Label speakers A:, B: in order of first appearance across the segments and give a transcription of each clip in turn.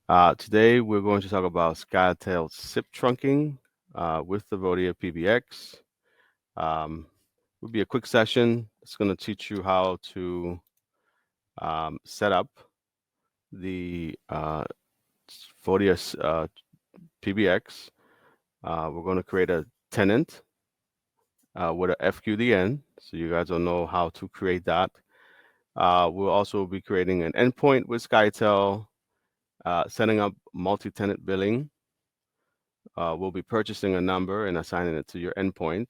A: Today we're going to talk about Skyetel SIP trunking with the Vodia PBX. Will be a quick session. It's going to teach you how to set up the Vodia PBX. We're going to create a tenant with a FQDN, so you guys will know how to create that. We'll also be creating an endpoint with Skyetel, setting up multi-tenant billing. We'll be purchasing a number and assigning it to your endpoint,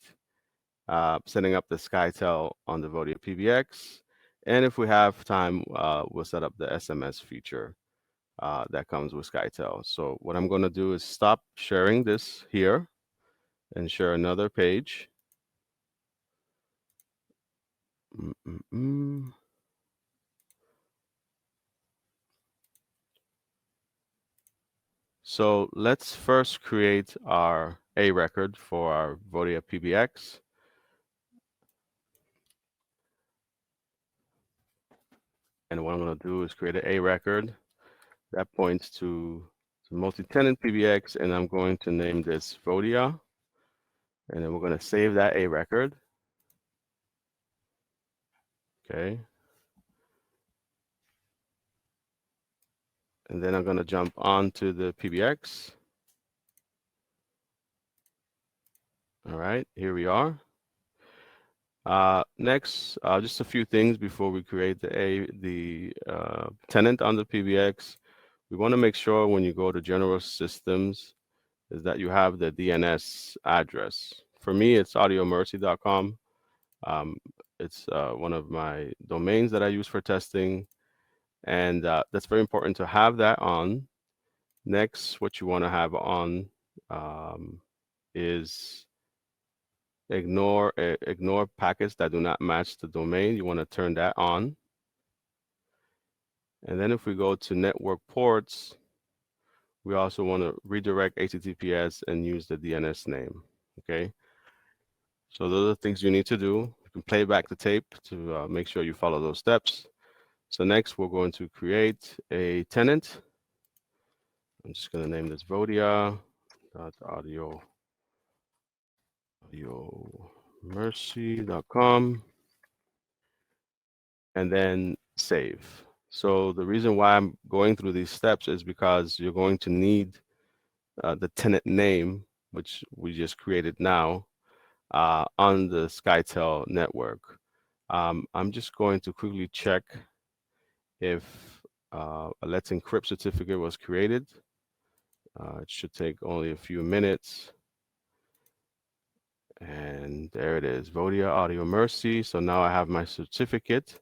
A: setting up the Skyetel on the Vodia PBX. And if we have time, we'll set up the SMS feature that comes with Skyetel. So what I'm going to do is stop sharing this here and share another page. So let's first create our A record for our Vodia PBX. And what I'm going to do is create an A record that points to multi-tenant PBX, and I'm going to name this Vodia. And then we're going to save that A record. Okay. And then I'm going to jump onto the PBX. All right, here we are. Next, just a few things before we create the tenant on the PBX. We want to make sure when you go to General Systems is that you have the DNS address. For me, it's audiomercy.com. It's one of my domains that I use for testing, and that's very important to have that on. Next, what you want to have on is ignore packets that do not match the domain. You want to turn that on. And then if we go to network ports, we also want to redirect HTTPS and use the DNS name. Okay. So those are the things you need to do. You can play back the tape to make sure you follow those steps. So next, we're going to create a tenant. I'm just going to name this audiomercy.com, and then save. So the reason why I'm going through these steps is because you're going to need the tenant name, which we just created now, on the Skyetel network. I'm just going to quickly check if a Let's Encrypt certificate was created. It should take only a few minutes. And there it is, Vodia Audio Mercy. So now I have my certificate.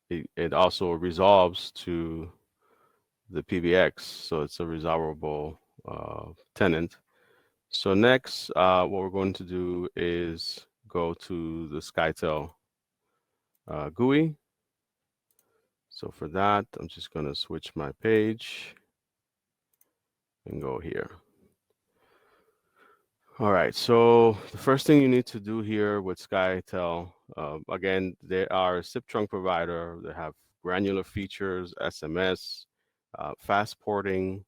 A: It also resolves to the PBX, so it's a resolvable tenant. So next, what we're going to do is go to the Skyetel GUI. So for that, I'm just going to switch my page and go here. All right, so the first thing you need to do here with Skyetel, again, they are a SIP trunk provider. They have granular features, SMS, fast porting,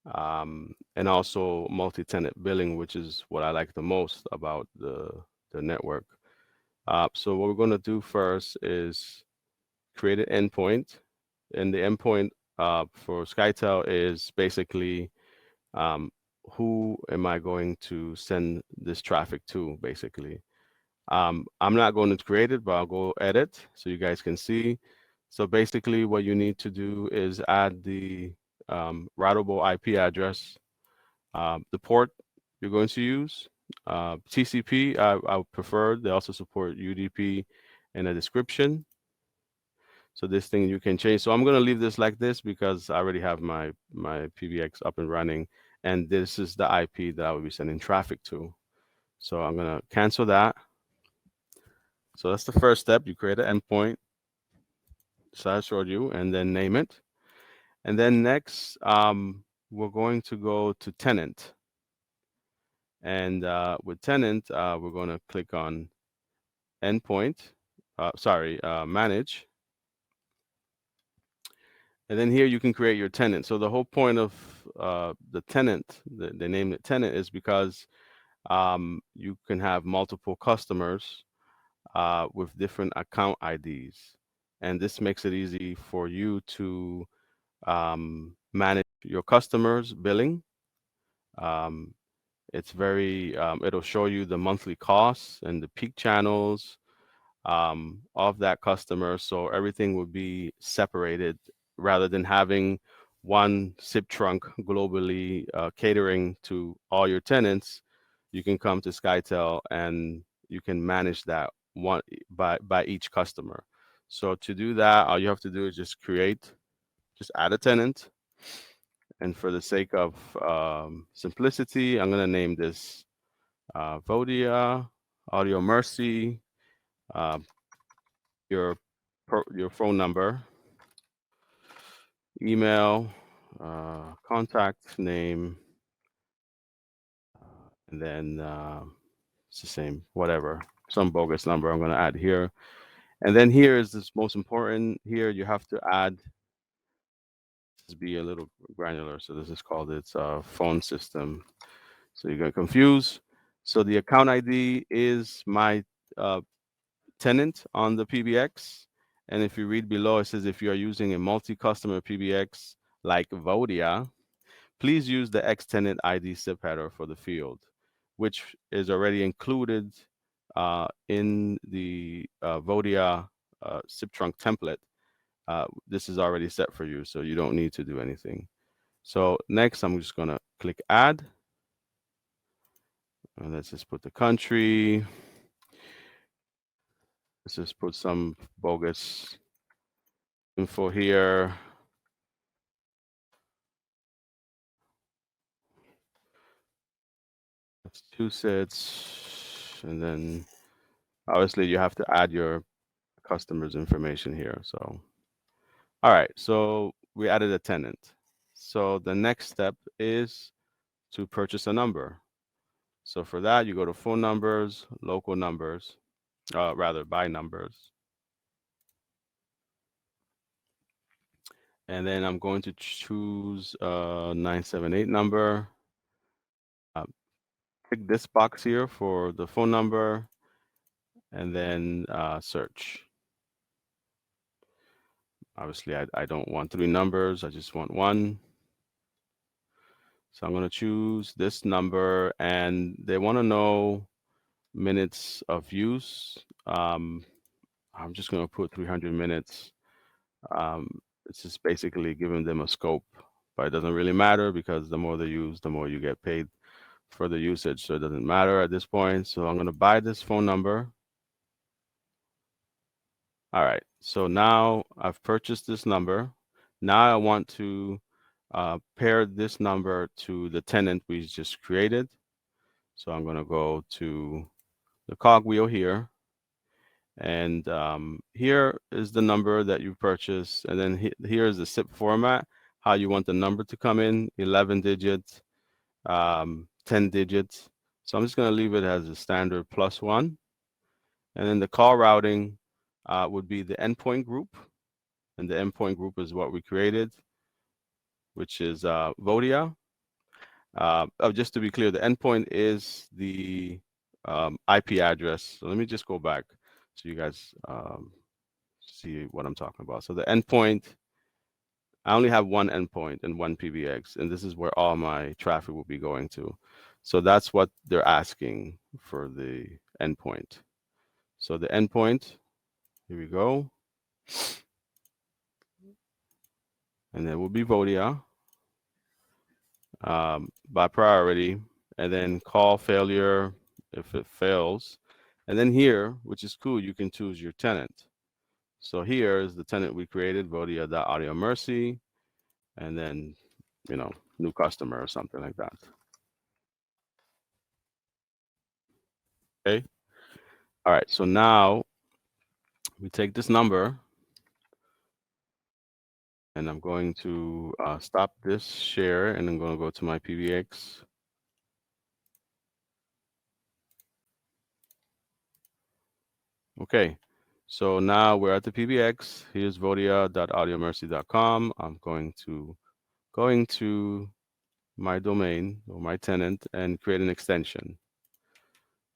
A: and also multi-tenant billing, which is what I like the most about the network. So what we're going to do first is create an endpoint, and the endpoint for Skyetel is basically who am I going to send this traffic to, basically. I'm not going to create it, but I'll go edit so you guys can see. So basically what you need to do is add the routable IP address, the port you're going to use. TCP, I would prefer. They also support UDP and a description. So this thing you can change. So I'm going to leave this like this because I already have my PBX up and running. And this is the IP that I will be sending traffic to. So I'm going to cancel that. So that's the first step. You create an endpoint. So I showed you, and then name it. And then next, we're going to go to tenant. And with tenant, we're going to click on endpoint, manage. And then here you can create your tenant. So the whole point of the tenant, they named it tenant, is because you can have multiple customers with different account IDs. And this makes it easy for you to manage your customers' billing. Um, it's very, it'll show you the monthly costs and the peak channels of that customer. So everything would be separated rather than having one SIP trunk globally catering to all your tenants. You can come to Skyetel and you can manage that one by each customer. So to do that, all you have to do is just add a tenant. And for the sake of simplicity, I'm going to name this Vodia Audio Mercy. Uh, your your phone number, email, contact name, and then it's the same, whatever, some bogus number I'm going to add here. And then here is this most important. Here you have to add, this be a little granular. So this is called its phone system. So you're going to confuse. So the account ID is my uh, tenant on the PBX. And if you read below, it says if you are using a multi-customer PBX like Vodia, please use the X tenant ID SIP header for the field, which is already included in the Vodia SIP trunk template. This is already set for you, so you don't need to do anything. So next, I'm just gonna click add. And let's just put the country. Let's just put some bogus info here. Massachusetts. And then obviously you have to add your customer's information here. So, all right. So we added a tenant. So the next step is to purchase a number. So for that, you go to phone numbers, local numbers, rather by numbers. And then I'm going to choose a 978 number. Click this box here for the phone number and then search. Obviously, I don't want 3 numbers. I just want 1. So I'm going to choose this number, and they want to know minutes of use. I'm just going to put 300 minutes. It's just basically giving them a scope, but it doesn't really matter because the more they use, the more you get paid for the usage. So it doesn't matter at this point. So I'm going to buy this phone number. All right. So now I've purchased this number. Now I want to pair this number to the tenant we just created. So I'm going to go to the cogwheel here. And here is the number that you purchased. And then here is the SIP format, how you want the number to come in, 11 digits, 10 digits. So I'm just going to leave it as a standard +1. And then the call routing would be the endpoint group. And the endpoint group is what we created, which is Vodia. Just to be clear, the endpoint is the IP address. So let me just go back so you guys see what I'm talking about. So the endpoint, I only have one endpoint and one PBX, and this is where all my traffic will be going to. So that's what they're asking for the endpoint. So the endpoint, here we go. And then will be Vodia by priority, and then call failure if it fails. And then here, which is cool, you can choose your tenant. So here is the tenant we created, Vodia.audio mercy, and then, new customer or something like that. Okay. All right. So now we take this number and I'm going to stop this share and I'm going to go to my PBX. Okay. So now we're at the PBX. Here's vodia.audiomercy.com. I'm going to my domain or my tenant and create an extension.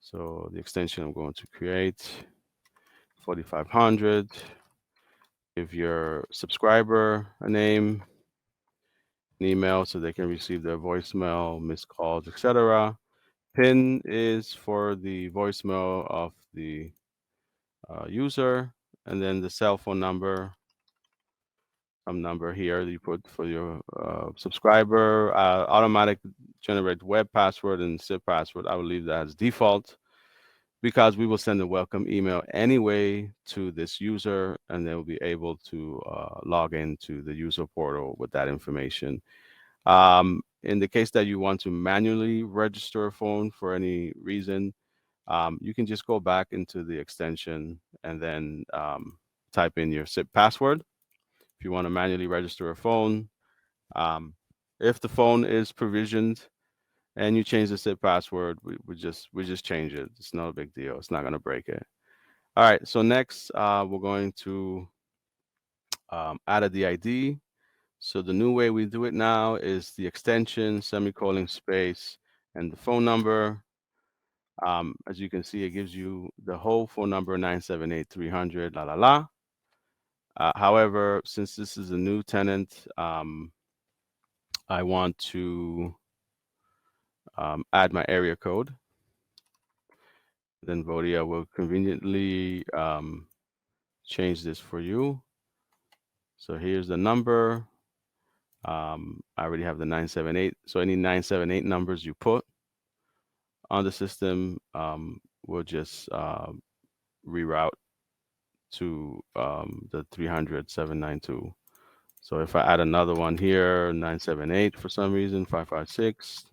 A: So the extension I'm going to create 4500. Give your subscriber a name, an email so they can receive their voicemail, missed calls, etc. PIN is for the voicemail of the user, and then the cell phone number, some number here that you put for your subscriber, automatic generate web password and SIP password. I will leave that as default because we will send a welcome email anyway to this user, and they will be able to log into the user portal with that information. In the case that you want to manually register a phone for any reason, you can just go back into the extension and then type in your SIP password. If you want to manually register a phone, um, if the phone is provisioned and you change the SIP password, we just change it. It's not a big deal. It's not going to break it. All right. So next, we're going to add a DID. So the new way we do it now is the extension, semicolon, space, and the phone number. As you can see, it gives you the whole phone number 978-300, la la la. However, since this is a new tenant, I want to add my area code. Then Vodia will conveniently change this for you. So here's the number. I already have the 978. So any 978 numbers you put on the system will just reroute to the 300-792. So if I add another one here, 978 for some reason, 556.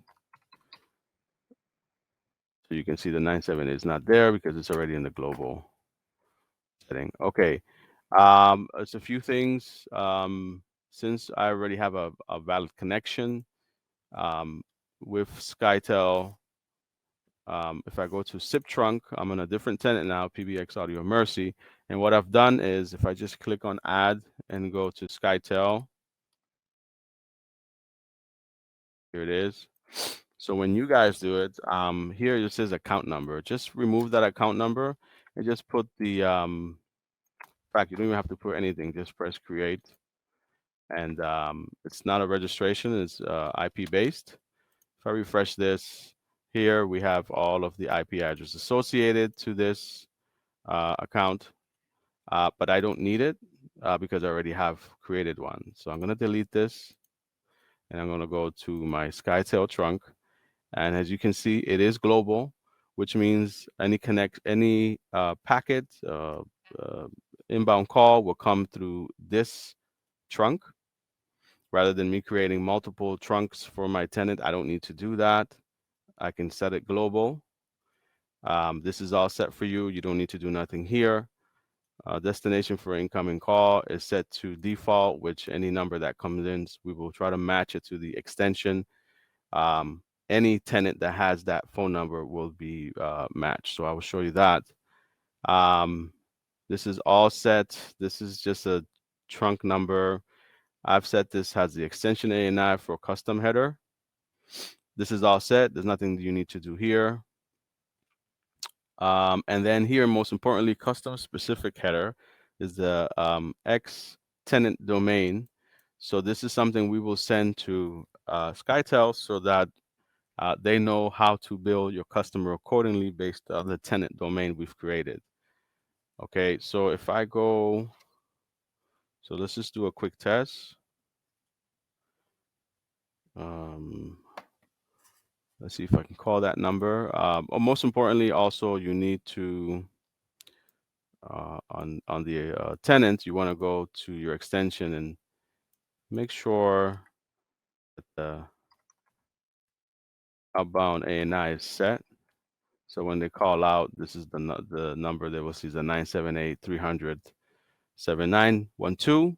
A: So you can see the 97 is not there because it's already in the global setting. Okay. It's a few things. Since I already have a valid connection with Skyetel, if I go to SIP Trunk, I'm on a different tenant now, PBX Audio Mercy. And what I've done is if I just click on add and go to Skyetel, here it is. So when you guys do it, here it says account number. Just remove that account number and just put the, in fact, you don't even have to put anything. Just press create. And it's not a registration, it's IP based. If I refresh this, here we have all of the IP address associated to this account, but I don't need it because I already have created one. So I'm going to delete this and I'm going to go to my Skyetel trunk. And as you can see, it is global, which means any packet, inbound call will come through this trunk. Rather than me creating multiple trunks for my tenant, I don't need to do that. I can set it global. This is all set for you. You don't need to do nothing here. Destination for incoming call is set to default, which any number that comes in, we will try to match it to the extension. Any tenant that has that phone number will be matched. So I will show you that. This is all set. This is just a trunk number. I've set this as the extension A9 for custom header. This is all set. There's nothing you need to do here. And then here, most importantly, custom specific header is the X tenant domain. So this is something we will send to Skyetel so that they know how to bill your customer accordingly based on the tenant domain we've created. Okay, so if I go, so let's just do a quick test. Let's see if I can call that number. Most importantly, also you need to on the tenant, you want to go to your extension and make sure that the Outbound A9 is set. So when they call out, this is the number they will see, the 978-300-7912.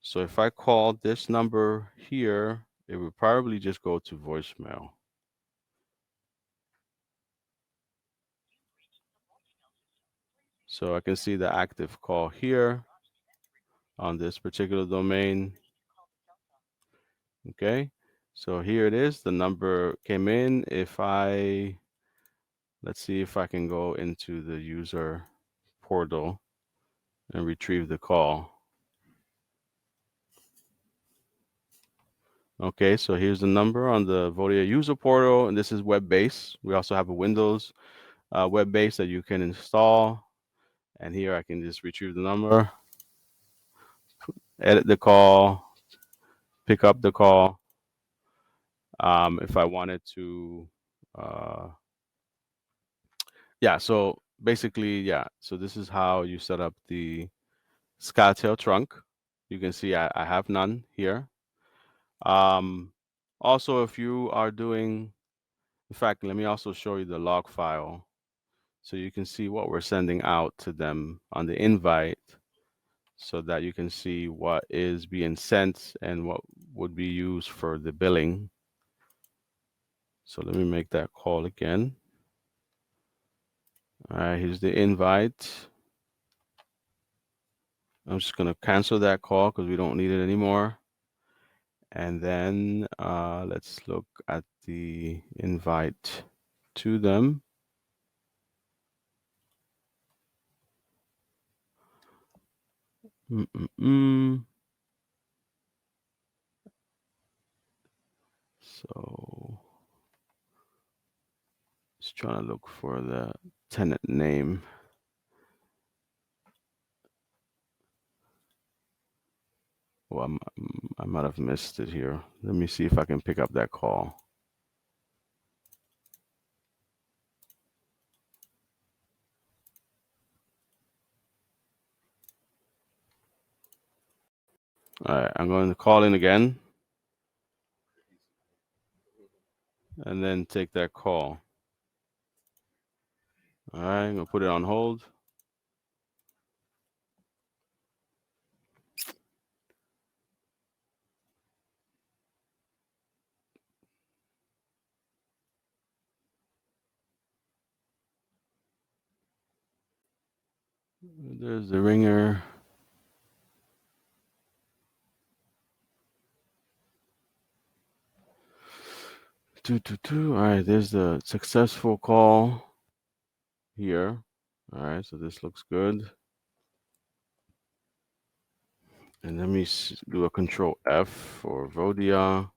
A: So if I call this number here, it would probably just go to voicemail. So I can see the active call here on this particular domain. Okay, so here it is. The number came in. Let's see if I can go into the user portal and retrieve the call. Okay, so here's the number on the Vodia user portal, and this is web-based. We also have a Windows web-based that you can install. And here I can just retrieve the number, edit the call, pick up the call. If I wanted to, yeah, so basically, yeah, so this is how you set up the Skyetel trunk. You can see I have none here. Also, if you are doing, in fact, let me also show you the log file so you can see what we're sending out to them on the invite so that you can see what is being sent and what would be used for the billing. So let me make that call again. All right, here's the invite. I'm just going to cancel that call because we don't need it anymore. And then let's look at the invite to them. So just trying to look for the tenant name. Well, I might have missed it here. Let me see if I can pick up that call. All right, I'm going to call in again and then take that call. All right, I'm going to put it on hold. There's the ringer. All right, there's the successful call here. All right, so this looks good. And let me do a control F for Vodia.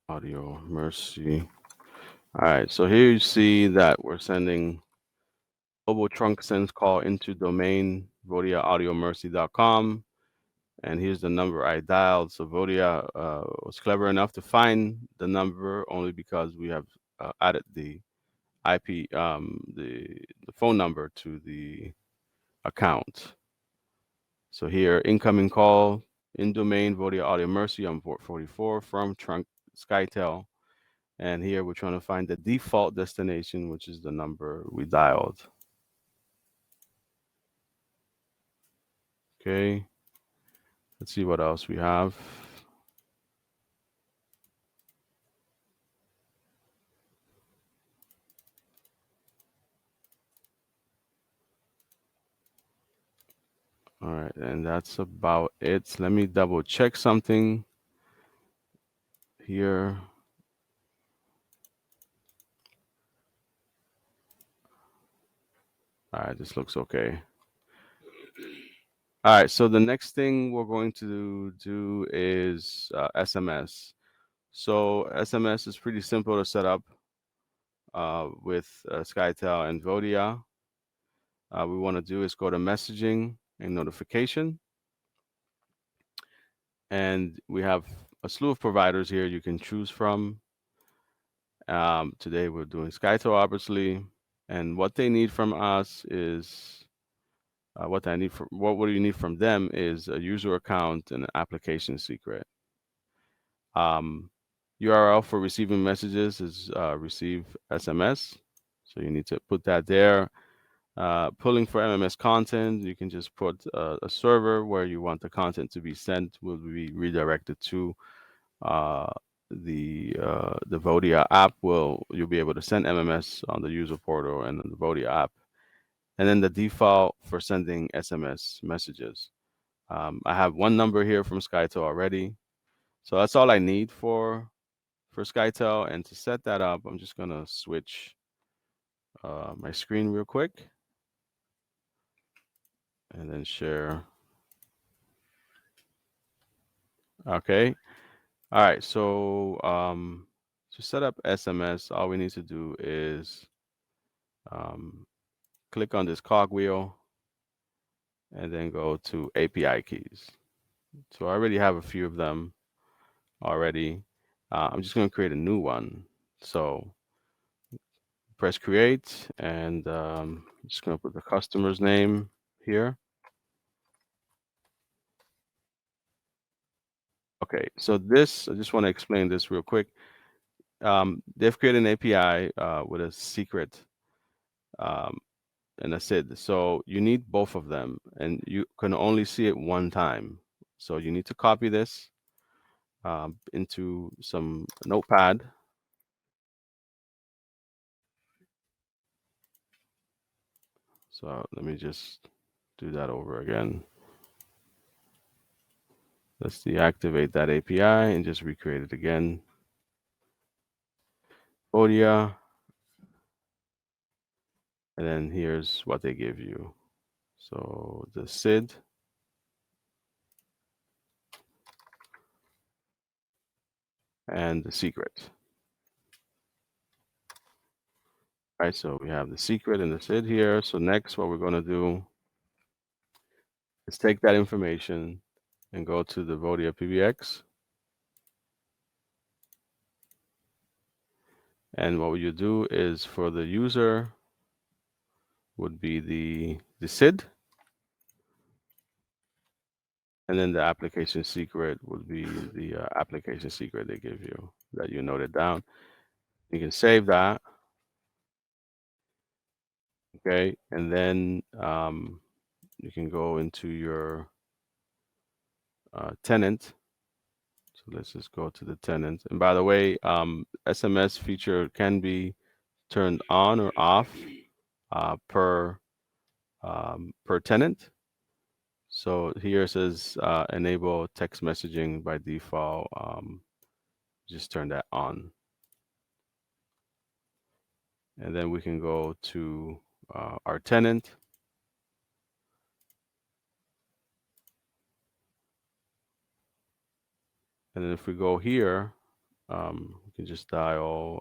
A: Audio Mercy. All right, so here you see that we're sending global trunk sends call into domain vodiaaudiomercy.com. And here's the number I dialed. So Vodia was clever enough to find the number only because we have added the IP, the phone number to the account. So here, incoming call in domain Vodia Audio Mercy on port 44 from trunk Skyetel. And here we're trying to find the default destination, which is the number we dialed. Okay. Let's see what else we have. All right, and that's about it. Let me double check something here. All right, this looks okay. All right, so the next thing we're going to do is SMS. So SMS is pretty simple to set up with Skyetel and Vodia. We want to do is go to messaging and notification. And we have a slew of providers here you can choose from. Today we're doing Skyetel, obviously. And what they need from us is what do you need from them is a user account and an application secret. URL for receiving messages is receive SMS. So you need to put that there. Pulling for MMS content, you can just put a server where you want the content to be sent will be redirected to the Vodia app. You'll be able to send MMS on the user portal and the Vodia app. and then the default for sending SMS messages. I have one number here from Skyetel already, so that's all I need for Skyetel. And to set that up, I'm just gonna switch my screen real quick, and then share. Okay. All right. So to set up SMS, all we need to do is click on this cogwheel and then go to API keys. So I already have a few of them already. I'm just going to create a new one. So press create, and I'm just going to put the customer's name here. Okay, so this, I just want to explain this real quick. They've created an API with a secret and a SID. So you need both of them, and you can only see it one time. So you need to copy this into some notepad. So let me just do that over again. Let's deactivate that API and just recreate it again. Vodia. And then here's what they give you. So the SID. And the secret. All right, so we have the secret and the SID here. So next, what we're going to do is take that information and go to the Vodia PBX. And what you do is for the user would be the SID. And then the application secret would be the application secret they give you that you noted down. You can save that. Okay. And then you can go into your tenant. So let's just go to the tenant. And by the way, SMS feature can be turned on or off per tenant. So here it says enable text messaging by default. Just turn that on. And then we can go to our tenant. And then if we go here, we can just dial,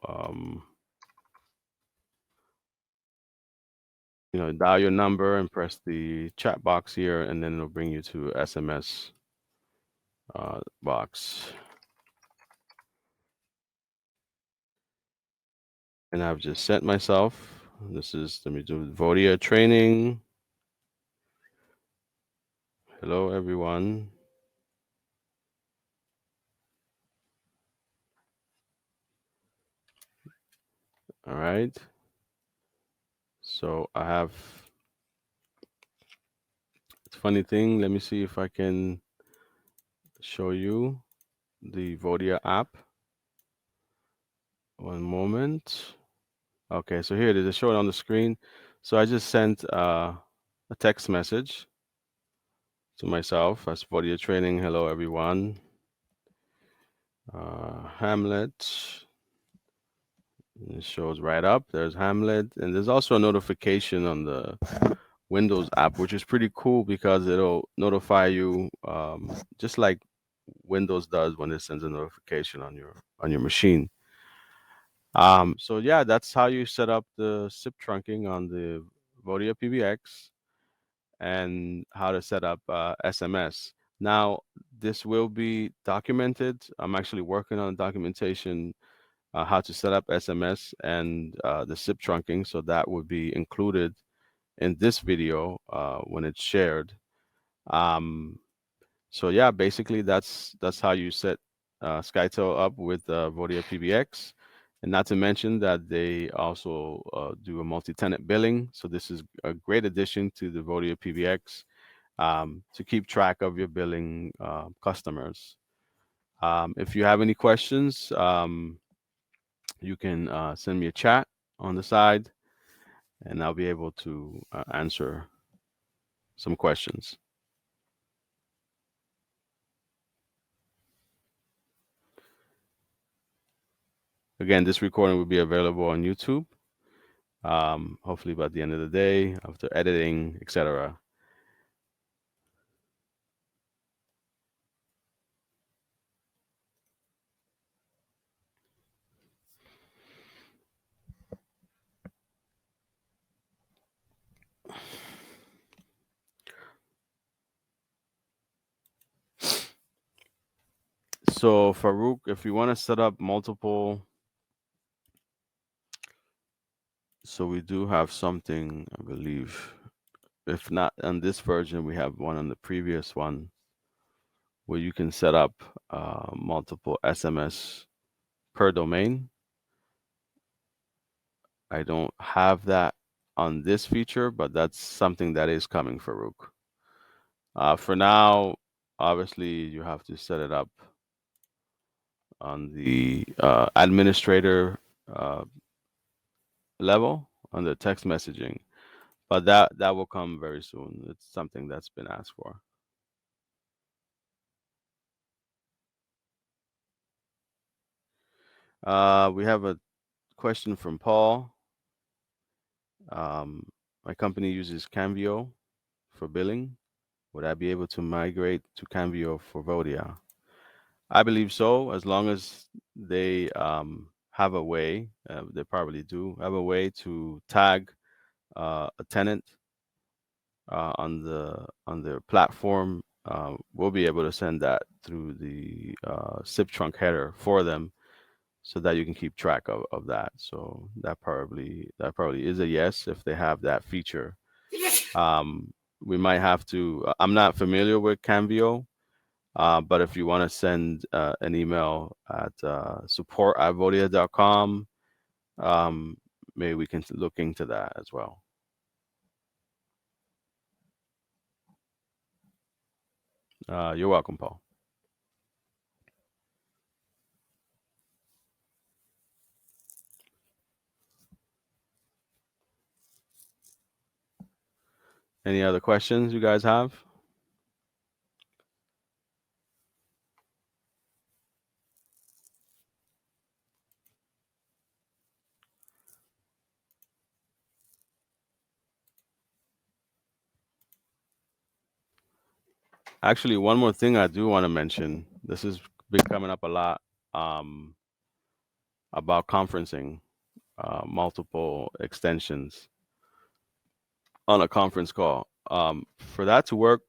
A: dial your number and press the chat box here, and then it'll bring you to SMS box. And I've just sent myself. This is, let me do Vodia training. Hello, everyone. All right. So I have, it's a funny thing. Let me see if I can show you the Vodia app. One moment. Okay, so here it is. It's showing on the screen. So I just sent a text message to myself. That's Vodia training. Hello, everyone. Hamlet. It shows right up. There's Hamlet, and there's also a notification on the Windows app, which is pretty cool because it'll notify you just like Windows does when it sends a notification on your machine. So yeah, that's how you set up the SIP trunking on the Vodia PBX and how to set up SMS. Now, this will be documented. I'm actually working on documentation how to set up SMS and the SIP trunking, so that would be included in this video when it's shared. So yeah, basically that's how you set Skyetel up with Vodia PBX. And not to mention that they also do a multi-tenant billing. So this is a great addition to the Vodia PBX to keep track of your billing customers. If you have any questions, you can send me a chat on the side. and I'll be able to answer some questions. Again, this recording will be available on YouTube, hopefully by the end of the day, after editing, etc. So Farouk, if you want to set up multiple, so we do have something, I believe. If not on this version, we have one on the previous one where you can set up multiple SMS per domain. I don't have that on this feature, but that's something that is coming, Farouk. For now, obviously, you have to set it up on the administrator level on the text messaging, but that will come very soon. It's something that's been asked for. We have a question from Paul. My company uses Cambio for billing. Would I be able to migrate to Cambio for Vodia? I believe so, as long as they have a way, they probably do have a way to tag a tenant on their platform. We'll be able to send that through the SIP trunk header for them, so that you can keep track of that. So that probably is a yes if they have that feature. We might have to. I'm not familiar with Cambio, but if you want to send an email at support@vodia.com, maybe we can look into that as well. You're welcome, Paul. Any other questions you guys have? Actually, one more thing I do want to mention. This has been coming up a lot, about conferencing, multiple extensions on a conference call. For that to work,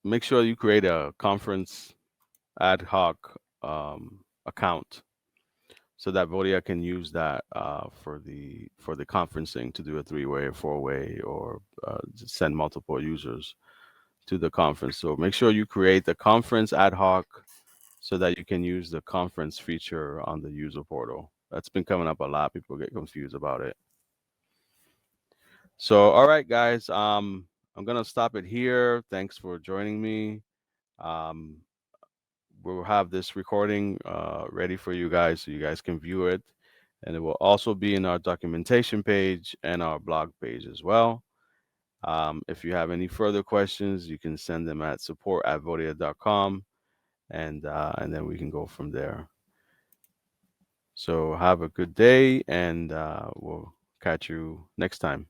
A: make sure you create a conference ad hoc account, so that Vodia can use that for the conferencing, to do a 3-way or 4-way, or just send multiple users to the conference. So make sure you create the conference ad hoc, so that you can use the conference feature on the user portal. That's been coming up a lot. People get confused about it. So, all right, guys, I'm gonna stop it here. Thanks for joining me. Um, we'll have this recording ready for you guys, so you guys can view it, and it will also be in our documentation page and our blog page as well. If you have any further questions, you can send them at support@vodia.com, and then we can go from there. So have a good day, and we'll catch you next time.